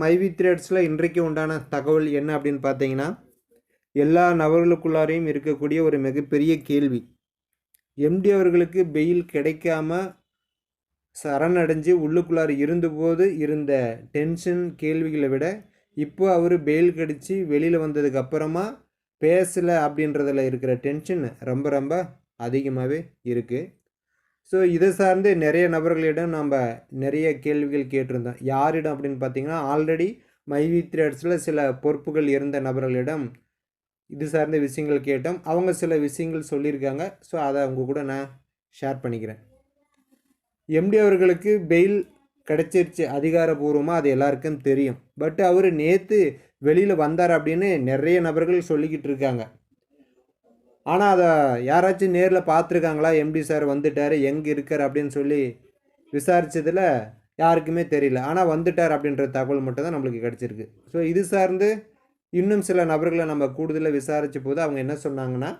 மைவி த்ரெட்ஸில் இன்றைக்கு உண்டான தகவல் என்ன அப்படின்னு பார்த்தீங்கன்னா, எல்லா நபர்களுக்குள்ளாரையும் இருக்கக்கூடிய ஒரு மிகப்பெரிய கேள்வி. எம்டி அவர்களுக்கு பெயில் கிடைக்காம சரணடைஞ்சு உள்ளுக்குள்ளார இருந்தபோது இருந்த டென்ஷன் கேள்விகளை விட, இப்போ அவர் பெயில் கிடச்சி வெளியில் வந்ததுக்கு அப்புறமா பேசலை அப்படின்றதில் இருக்கிற டென்ஷன் ரொம்ப ரொம்ப அதிகமாகவே இருக்குது. ஸோ இதை சார்ந்து நிறைய நபர்களிடம் நம்ம நிறைய கேள்விகள் கேட்டிருந்தோம். யாரிடம் அப்படின்னு பார்த்தீங்கன்னா, ஆல்ரெடி மைவி த்ரெட்ஸில் சில பொறுப்புகள் இருந்த நபர்களிடம் இது சார்ந்த விஷயங்கள் கேட்டோம். அவங்க சில விஷயங்கள் சொல்லியிருக்காங்க. ஸோ அதை அவங்க கூட நான் ஷேர் பண்ணிக்கிறேன். எம்டி அவர்களுக்கு பெயில் கிடச்சிருச்சு அதிகாரபூர்வமாக, அது எல்லாருக்கும் தெரியும். பட் அவர் நேற்று வெளியில் வந்தார் அப்படின்னு நிறைய நபர்கள் சொல்லிக்கிட்டு இருக்காங்க. ஆனால் அதை யாராச்சும் நேரில் பார்த்துருக்காங்களா, எம்டி சார் வந்துட்டார் எங்கே இருக்கார் அப்படின்னு சொல்லி விசாரித்ததில் யாருக்குமே தெரியல. ஆனால் வந்துட்டார் அப்படின்ற தகவல் மட்டும் தான் நம்மளுக்கு கிடச்சிருக்கு. ஸோ இது சார்ந்து இன்னும் சில நபர்களை நம்ம கூடுதலாக விசாரித்த போது அவங்க என்ன சொன்னாங்கன்னா,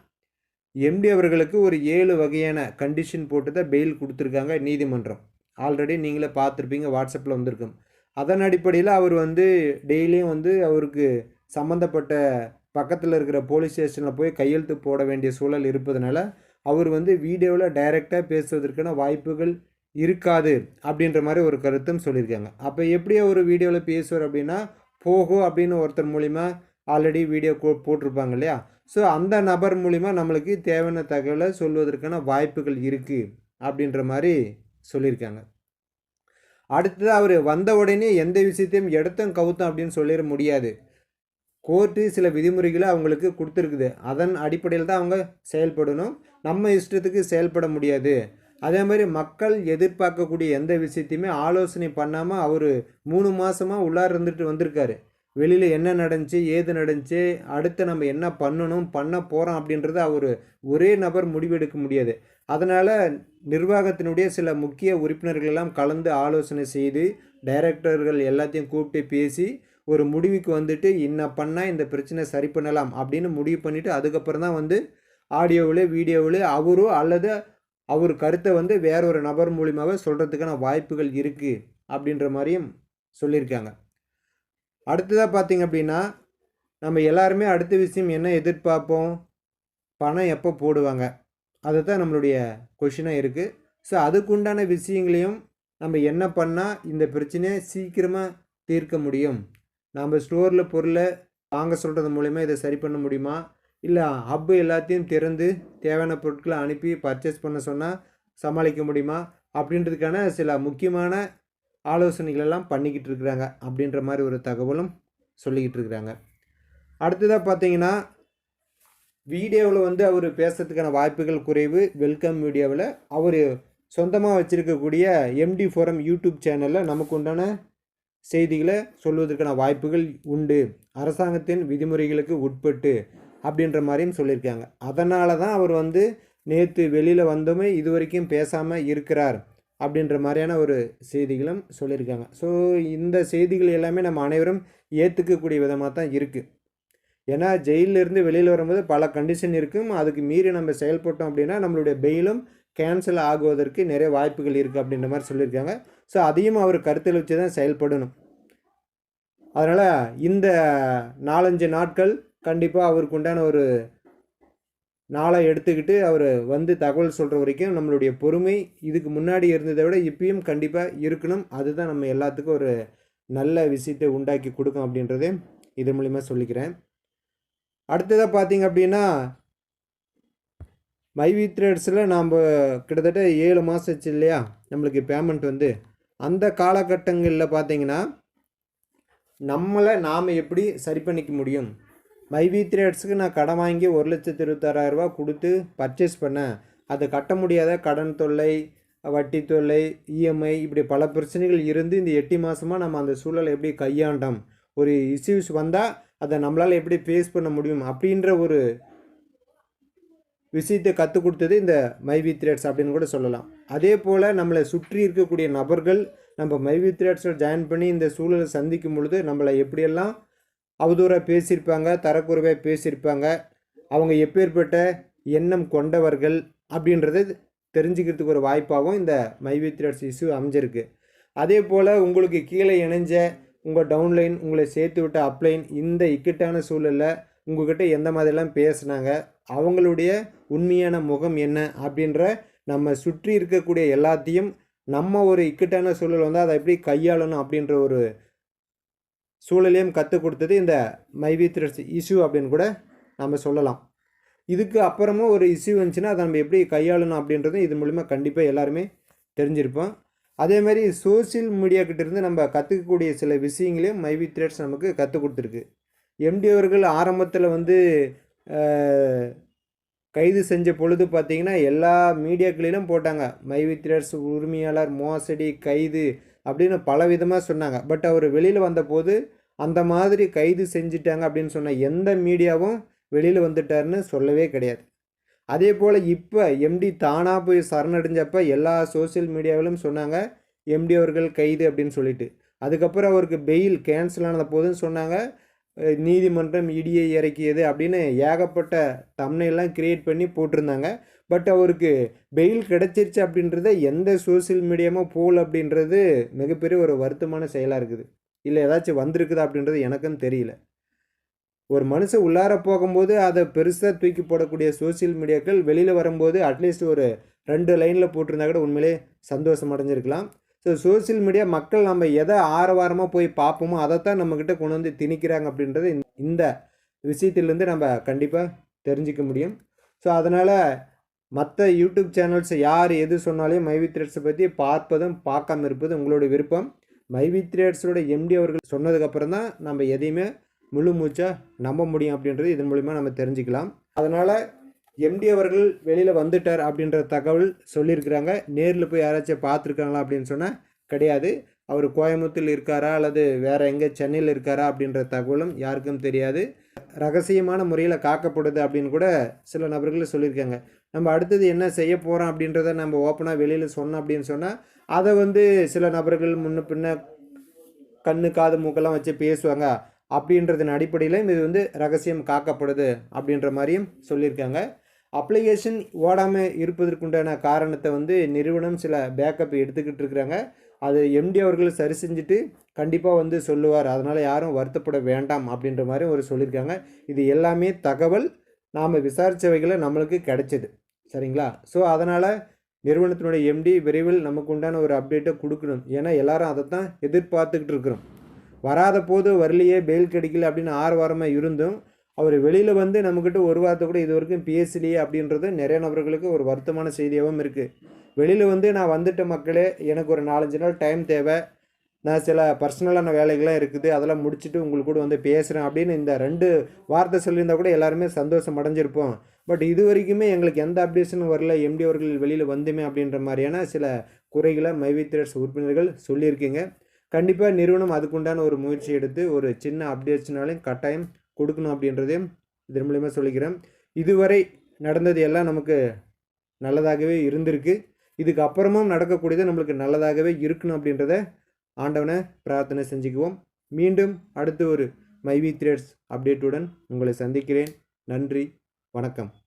எம்டி அவர்களுக்கு ஒரு 7 வகையான கண்டிஷன் போட்டு தான் பெயில் கொடுத்துருக்காங்க நீதிமன்றம். ஆல்ரெடி நீங்களே பார்த்துருப்பீங்க, வாட்ஸ்அப்பில் வந்திருக்கும். அதன் அடிப்படையில் அவர் டெய்லியும் அவருக்கு சம்மந்தப்பட்ட பக்கத்தில் இருக்கிற போலீஸ் ஸ்டேஷனில் போய் கையெழுத்து போட வேண்டிய சூழல் இருப்பதனால அவர் வீடியோவில் டைரெக்டாக பேசுவதற்கான வாய்ப்புகள் இருக்காது அப்படின்ற மாதிரி ஒரு கருத்தும் சொல்லியிருக்காங்க. அப்போ எப்படி அவர் வீடியோவில் பேசுவார் அப்படின்னா, போகோ அப்படின்னு ஒருத்தர் மூலிமா ஆல்ரெடி வீடியோ போட்டிருப்பாங்க இல்லையா? ஸோ அந்த நபர் மூலிமா நம்மளுக்கு தேவையான தகவலை சொல்வதற்கான வாய்ப்புகள் இருக்குது அப்படின்ற மாதிரி சொல்லியிருக்காங்க. அடுத்தது அவர் வந்த உடனே எந்த விஷயத்தையும் எடுத்தும் கவுத்தம் அப்படின்னு சொல்லிட முடியாது. கோர்ட்டு சில விதிமுறைகளை அவங்களுக்கு கொடுத்துருக்குது. அதன் அடிப்படையில் தான் அவங்க செயல்படணும். நம்ம இஷ்டத்துக்கு செயல்பட முடியாது. அதே மாதிரி மக்கள் எதிர்பார்க்கக்கூடிய எந்த விஷயத்தையுமே ஆலோசனை பண்ணாமல் அவர் 3 மாதமாக உள்ளார இருந்துட்டு வந்திருக்காரு. வெளியில் என்ன நடந்துச்சு, ஏது நடந்துச்சு, அடுத்து நம்ம என்ன பண்ண போகிறோம் அப்படின்றத அவர் ஒரே நபர் முடிவெடுக்க முடியாது. அதனால் நிர்வாகத்தினுடைய சில முக்கிய உறுப்பினர்களெல்லாம் கலந்து ஆலோசனை செய்து டைரக்டர்கள் எல்லாத்தையும் கூப்பிட்டு பேசி ஒரு முடிவுக்கு என்ன பண்ணால் இந்த பிரச்சனை சரி பண்ணலாம் அப்படின்னு முடிவு பண்ணிவிட்டு அதுக்கப்புறம் தான் ஆடியோவில் வீடியோவில் அவரோ அல்லது அவர் கருத்தை வேறொரு நபர் மூலியமாகவே சொல்கிறதுக்கான வாய்ப்புகள் இருக்குது அப்படின்ற மாதிரியும் சொல்லியிருக்காங்க. அடுத்ததாக பார்த்திங்க அப்படின்னா, நம்ம எல்லாருமே அடுத்த விஷயம் என்ன எதிர்பார்ப்போம், பணம் எப்போ போடுவாங்க, அதுதான் நம்மளுடைய கொஷினாக இருக்குது. ஸோ அதுக்குண்டான விஷயங்களையும் நம்ம என்ன பண்ணால் இந்த பிரச்சனையை சீக்கிரமாக தீர்க்க முடியும், நம்ம ஸ்டோரில் பொருளை வாங்க சொல்கிறது மூலிமா இதை சரி பண்ண முடியுமா, இல்லை ஹப்பு எல்லாத்தையும் திறந்து தேவையான பொருட்களை அனுப்பி பர்ச்சேஸ் பண்ண சொன்னால் சமாளிக்க முடியுமா அப்படின்றதுக்கான சில முக்கியமான ஆலோசனைகள் எல்லாம் பண்ணிக்கிட்டு இருக்கிறாங்க அப்படின்ற மாதிரி ஒரு தகவலும் சொல்லிக்கிட்டு இருக்கிறாங்க. அடுத்ததாக பார்த்தீங்கன்னா, வீடியோவில் அவர் பேசுறதுக்கான வாய்ப்புகள் குறைவு. வெல்கம் மீடியாவில் அவர் சொந்தமாக வச்சுருக்கக்கூடிய எம்டி ஃபோரம் யூடியூப் சேனலில் நமக்கு உண்டான செய்திகளை சொல்வதற்கான வாய்ப்புகள் உண்டு, அரசாங்கத்தின் விதிமுறைகளுக்கு உட்பட்டு அப்படின்ற மாதிரியும் சொல்லியிருக்காங்க. அதனால தான் அவர் நேற்று வெளியில் வந்தோமே இது வரைக்கும் பேசாமல் இருக்கிறார் அப்படின்ற மாதிரியான ஒரு செய்திகளும் சொல்லியிருக்காங்க. ஸோ இந்த செய்திகள் எல்லாமே நம்ம அனைவரும் ஏற்றுக்கக்கூடிய விதமாக தான் இருக்குது. ஏன்னா ஜெயிலிருந்து வெளியில் வரும்போது பல கண்டிஷன் இருக்கும். அதுக்கு மீறி நம்ம செயல்பட்டோம் அப்படின்னா நம்மளுடைய பெயிலும் கேன்சல் ஆகுவதற்கு நிறைய வாய்ப்புகள் இருக்குது அப்படின்ற மாதிரி சொல்லியிருக்காங்க. ஸோ அதையும் அவர் கருத்தில் வச்சு தான் செயல்படணும். அதனால் இந்த 4-5 நாட்கள் கண்டிப்பாக அவருக்கு உண்டான ஒரு நாளை எடுத்துக்கிட்டு அவர் தகவல் சொல்கிற வரைக்கும் நம்மளுடைய பொறுமை இதுக்கு முன்னாடி இருந்ததை விட இப்பயும் கண்டிப்பாக இருக்கணும். அதுதான் நம்ம எல்லாத்துக்கும் ஒரு நல்ல விஷயத்தை உண்டாக்கி கொடுக்கும் அப்படின்றதே இது மூலிமா சொல்லிக்கிறேன். அடுத்ததாக பார்த்திங்க அப்படின்னா, மைவி த்ரெட்ஸில் நாம் கிட்டத்தட்ட 7 மாதம் ஆச்சு இல்லையா நம்மளுக்கு பேமெண்ட் அந்த காலகட்டங்களில் பார்த்திங்கன்னா நம்மளை நாம் எப்படி சரி பண்ணிக்க முடியும். மைவி த்ரெட்ஸுக்கு நான் கடன் வாங்கி 1,26,000 கொடுத்து பர்ச்சேஸ் பண்ணேன். அதை கட்ட முடியாத கடன் தொல்லை, வட்டி தொல்லை, இஎம்ஐ இப்படி பல பிரச்சனைகள் இருந்து இந்த 8 மாதமாக நம்ம அந்த சூழலை எப்படி கையாண்டோம், ஒரு இஷ்யூஸ் வந்தால் அதை நம்மளால் எப்படி ஃபேஸ் பண்ண முடியும் அப்படின்ற ஒரு விஷயத்தை கற்றுக் கொடுத்தது இந்த மைவி த்ரெட்ஸ் அப்படின்னு கூட சொல்லலாம். அதே போல் நம்மளை சுற்றி இருக்கக்கூடிய நபர்கள் நம்ம மைவி த்ரெட்ஸில் ஜாயின் பண்ணி இந்த சூழலை சந்திக்கும் பொழுது நம்மளை எப்படியெல்லாம் அவதூறாக பேசியிருப்பாங்க, தரக்குறைவாக பேசியிருப்பாங்க, அவங்க எப்பேற்பட்ட எண்ணம் கொண்டவர்கள் அப்படின்றது தெரிஞ்சுக்கிறதுக்கு ஒரு வாய்ப்பாகவும் இந்த மைவி த்ரெட்ஸ் இஷ்யூ அமைஞ்சிருக்கு. அதே போல் உங்களுக்கு கீழே இணைஞ்ச உங்கள் டவுன்லைன், உங்களை சேர்த்து விட்ட அப்ளைன் இந்த இக்கட்டான சூழலில் உங்கள்கிட்ட எந்த மாதிரிலாம் பேசுனாங்க, அவங்களுடைய உண்மையான முகம் என்ன அப்படின்ற நம்ம சுற்றி இருக்கக்கூடிய எல்லாத்தையும் நம்ம ஒரு இக்கட்டான சூழல் வந்து அதை எப்படி கையாளணும் அப்படின்ற ஒரு சூழலையும் கற்றுக் கொடுத்தது இந்த மைவி த்ரெட்ஸ் இஷ்யூ அப்படின்னு கூட நம்ம சொல்லலாம். இதுக்கு அப்புறமும் ஒரு இஷ்யூ வந்துச்சுன்னா அதை நம்ம எப்படி கையாளணும் அப்படின்றதும் இது மூலிமா கண்டிப்பாக எல்லாருமே தெரிஞ்சிருப்போம். அதேமாதிரி சோசியல் மீடியாக்கிட்டேருந்து நம்ம கற்றுக்கக்கூடிய சில விஷயங்களையும் மைவி த்ரெட்ஸ் நமக்கு கற்றுக் கொடுத்துருக்கு. எம்டி அவர்கள் ஆரம்பத்தில் வந்து கைது செஞ்ச பொழுது பார்த்திங்கன்னா எல்லா மீடியாக்களிலும் போட்டாங்க, மைவி த்ரெட்ஸ் உரிமையாளர் மோசடி கைது அப்படின்னு பல விதமாக சொன்னாங்க. பட் அவர் வெளியில் வந்தபோது அந்த மாதிரி கைது செஞ்சிட்டாங்க அப்படின்னு சொன்ன எந்த மீடியாவும் வெளியில் வந்துட்டார்னு சொல்லவே கிடையாது. அதே போல் இப்போ எம்டி தானாக போய் சரணடைஞ்சப்போ எல்லா சோசியல் மீடியாவிலும் சொன்னாங்க எம்டி அவர்கள் கைது அப்படின்னு சொல்லிட்டு. அதுக்கப்புறம் அவருக்கு பெயில் கேன்சல் ஆனத போதுன்னு சொன்னாங்க நீதிமன்றம் இடியை இறக்கியது அப்படின்னு ஏகப்பட்ட தம்ப்நெயில்லாம் கிரியேட் பண்ணி போட்டிருந்தாங்க. பட் அவருக்கு பெயில் கிடச்சிருச்சு அப்படின்றத எந்த சோசியல் மீடியாவும் போல் அப்படின்றது மிகப்பெரிய ஒரு வருத்தமான செயலாக இருக்குது. இல்லை ஏதாச்சும் வந்திருக்குதா அப்படின்றது எனக்கும் தெரியல. ஒரு மனுஷன் உள்ளார போகும்போது அதை பெருசாக தூக்கி போடக்கூடிய சோசியல் மீடியாக்கள் வெளியில் வரும்போது அட்லீஸ்ட் ஒரு 2 லைனில் போட்டிருந்தா கூட உண்மையிலே சந்தோஷம் அடைஞ்சிருக்கலாம். ஸோ சோசியல் மீடியா மக்கள் நம்ம எதை ஆரவாரமாக போய் பார்ப்போமோ அதைத்தான் நம்மக்கிட்ட கொண்டு வந்து திணிக்கிறாங்க அப்படின்றது இந்த விஷயத்திலேருந்து நம்ம கண்டிப்பாக தெரிஞ்சிக்க முடியும். ஸோ அதனால் மற்ற யூடியூப் சேனல்ஸ் யார் எது சொன்னாலும் மைவி த்ரெட்ஸை பற்றி பார்ப்பதும் பார்க்காம இருப்பது உங்களோட விருப்பம். மைவி த்ரெட்ஸோட எம்டி அவர்கள் சொன்னதுக்கப்புறம் தான் நம்ம எதையுமே முழு மூச்சாக நம்ப முடியும் அப்படின்றது இதன் மூலிமா நம்ம தெரிஞ்சுக்கலாம். அதனால் எம்டி அவர்கள் வெளியில் வந்துட்டார் அப்படின்ற தகவல் சொல்லியிருக்கிறாங்க. நேரில் போய் யாராச்சும் பார்த்துருக்காங்களா அப்படின்னு சொன்னால் கிடையாது. அவர் கோயம்புத்தூரில் இருக்காரா அல்லது வேறு எங்கே சென்னையில் இருக்காரா அப்படின்ற தகவலும் யாருக்கும் தெரியாது. ரகசியமான முறையில் காக்கப்படுது அப்படின்னு கூட சில நபர்கள் சொல்லியிருக்காங்க. நம்ம அடுத்தது என்ன செய்ய போகிறோம் அப்படின்றத நம்ம ஓப்பனாக வெளியில் சொன்னோம் அப்படின்னு சொன்னால் அதை வந்து சில நபர்கள் முன்ன பின்ன கண்ணு காது மூக்கெல்லாம் வச்சு பேசுவாங்க. அப்படின்றதன் அடிப்படையில் இது வந்து ரகசியம் காக்கப்படுது அப்படின்ற மாதிரியும் சொல்லியிருக்காங்க. அப்ளிகேஷன் ஓடாமல் இருப்பதற்குண்டான காரணத்தை வந்து நிறுவனம் சில பேக்கப் எடுத்துக்கிட்டு இருக்கிறாங்க. அது எம்டி அவர்கள் சரி செஞ்சுட்டு கண்டிப்பாக வந்து சொல்லுவார். அதனால் யாரும் வருத்தப்பட வேண்டாம் அப்படின்ற மாதிரி ஒரு சொல்லியிருக்காங்க. இது எல்லாமே தகவல் நாம் விசாரித்தவைகளை நம்மளுக்கு கிடைச்சிது. சரிங்களா? ஸோ அதனால் நிறுவனத்தினுடைய எம்டி விரைவில் நமக்கு உண்டான ஒரு அப்டேட்டை கொடுக்கணும். ஏன்னா எல்லாரும் அதை தான் எதிர்பார்த்துக்கிட்டு இருக்கிறோம். வராத போது வரலையே பெயில் கிடைக்கல அப்படின்னு 6 வாரமாக இருந்தும் அவர் வெளியில் வந்து நம்மக்கிட்ட ஒரு வாரத்தை கூட இது வரைக்கும் பேசலையே அப்படின்றது நிறைய நபர்களுக்கு ஒரு வருத்தமான செய்தியாகவும் இருக்குது. வெளியில் வந்து நான் வந்துட்ட மக்களே, எனக்கு ஒரு 4-5 நாள் டைம் தேவை, நான் சில பர்சனலான வேலைகள்லாம் இருக்குது, அதெல்லாம் முடிச்சுட்டு உங்களுக்கு கூட வந்து பேசுகிறேன் அப்படின்னு இந்த 2 வார்த்தை சொல்லியிருந்தால் கூட எல்லாருமே சந்தோஷம் அடைஞ்சிருப்போம். பட் இது வரைக்குமே எங்களுக்கு எந்த அப்டேஷனும் வரல, எம்டி அவர்கள் வெளியில் வந்துமே அப்படின்ற மாதிரியான சில குறைகளை மைவி த்ரெட்ஸ் உறுப்பினர்கள் சொல்லியிருக்கீங்க. கண்டிப்பாக நிறுவனம் அதுக்குண்டான ஒரு முயற்சி எடுத்து ஒரு சின்ன அப்டேட்ஸ்னாலையும் கட்டாயம் கொடுக்கணும் அப்படின்றதையும் இதன் மூலிமா சொல்லிக்கிறேன். இதுவரை நடந்தது எல்லாம் நமக்கு நல்லதாகவே இருந்திருக்கு. இதுக்கு அப்புறமும் நடக்கக்கூடியது நம்மளுக்கு நல்லதாகவே இருக்கணும் அப்படின்றத ஆண்டவனை பிரார்த்தனை செஞ்சுக்குவோம். மீண்டும் அடுத்து ஒரு மைவி த்ரெட்ஸ் அப்டேட்டுடன் உங்களை சந்திக்கிறேன். நன்றி, வணக்கம்.